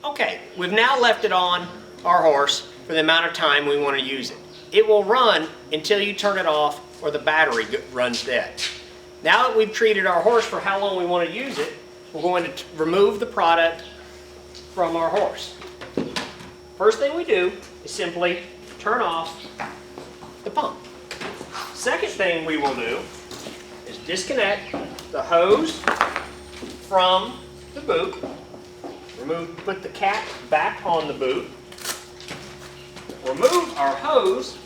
Okay, we've now left it on our horse for the amount of time we want to use it. It will run until you turn it off or the battery runs dead. Now that we've treated our horse for how long we want to use it, we're going to remove the product from our horse. First thing we do is simply turn off the pump. Second thing we will do is disconnect the hose from the boot. Put the cap back on the boot. Remove our hose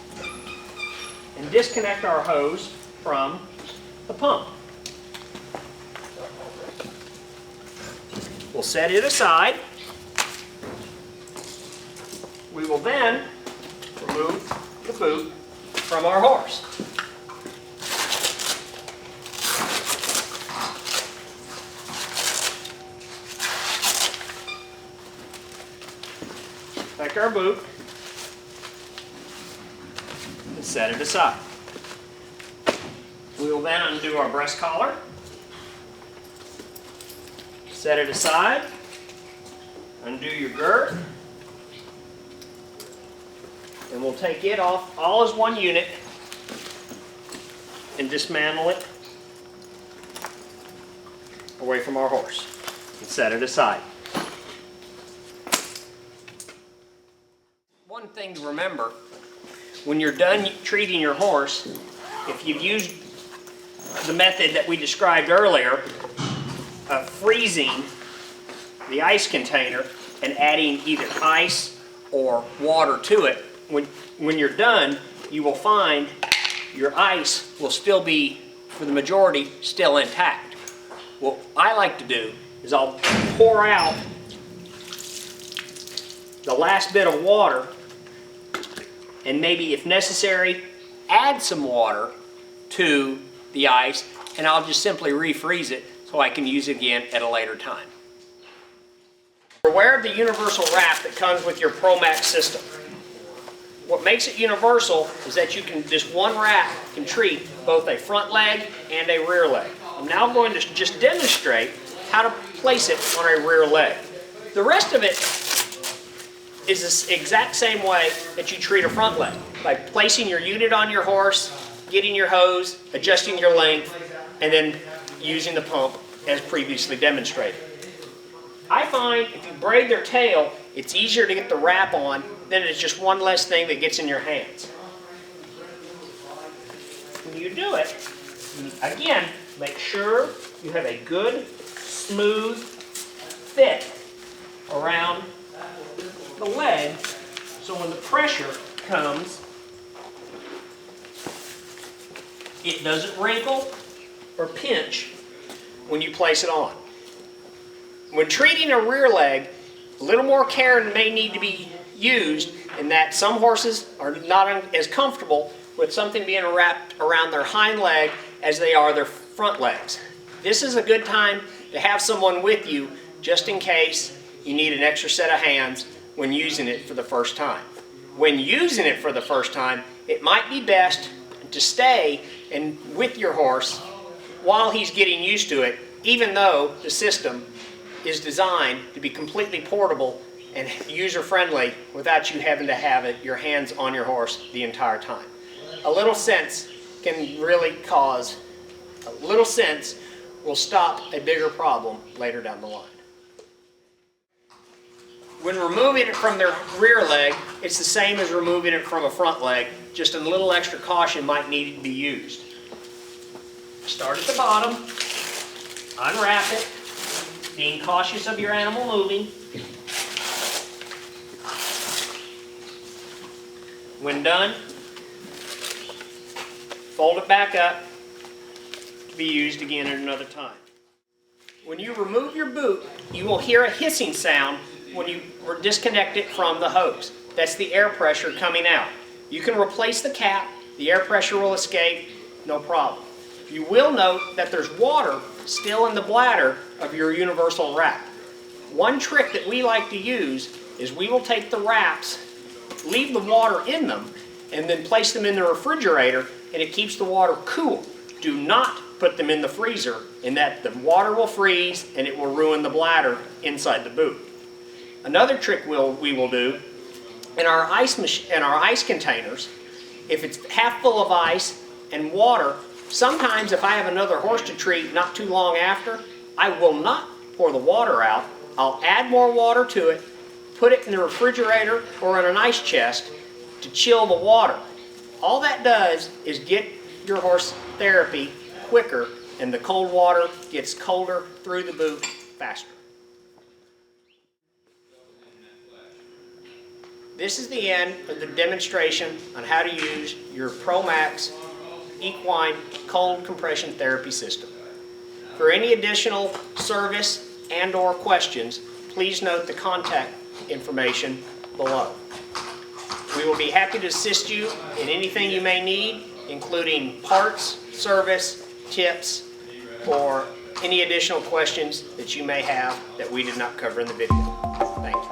and disconnect our hose from the pump. We'll set it aside. We will then remove the boot from our horse. Take our boot and set it aside. We will then undo our breast collar, set it aside, undo your girth, and we'll take it off all as one unit and dismantle it away from our horse and set it aside. One thing to remember, when you're done treating your horse, if you've used the method that we described earlier of freezing the ice container and adding either ice or water to it, when you're done, you will find your ice will still be, for the majority, still intact. What I like to do is I'll pour out the last bit of water and maybe, if necessary, add some water to the ice, and I'll just simply refreeze it so I can use it again at a later time. You're aware of the universal wrap that comes with your ProMax system. What makes it universal is that this one wrap can treat both a front leg and a rear leg. I'm now going to just demonstrate how to place it on a rear leg. The rest of it is the exact same way that you treat a front leg, by placing your unit on your horse, getting your hose, adjusting your length, and then using the pump as previously demonstrated. I find if you braid their tail, it's easier to get the wrap on, then it's just one less thing that gets in your hands. When you do it, again, make sure you have a good, smooth fit around the leg, so when the pressure comes, it doesn't wrinkle or pinch when you place it on. When treating a rear leg, a little more care may need to be used in that some horses are not as comfortable with something being wrapped around their hind leg as they are their front legs. This is a good time to have someone with you just in case you need an extra set of hands when using it for the first time. When using it for the first time, it might be best to stay with your horse while he's getting used to it, even though the system is designed to be completely portable and user-friendly without you having to have your hands on your horse the entire time. A little sense can really cause, a little sense will stop a bigger problem later down the line. When removing it from their rear leg, it's the same as removing it from a front leg, just a little extra caution might need to be used. Start at the bottom, unwrap it, being cautious of your animal moving. When done, fold it back up to be used again at another time. When you remove your boot, you will hear a hissing sound when you disconnect it from the hose. That's the air pressure coming out. You can replace the cap, the air pressure will escape, no problem. You will note that there's water still in the bladder of your universal wrap. One trick that we like to use is we will take the wraps, leave the water in them, and then place them in the refrigerator, and it keeps the water cool. Do not put them in the freezer, in that the water will freeze and it will ruin the bladder inside the boot. Another trick we will do in our ice containers, if it's half full of ice and water, sometimes if I have another horse to treat not too long after, I will not pour the water out. I'll add more water to it, put it in the refrigerator or in an ice chest to chill the water. All that does is get your horse therapy quicker, and the cold water gets colder through the boot faster. This is the end of the demonstration on how to use your ProMax Equine cold compression therapy system. For any additional service and/or questions, please note the contact information below. We will be happy to assist you in anything you may need, including parts, service, tips, or any additional questions that you may have that we did not cover in the video. Thank you.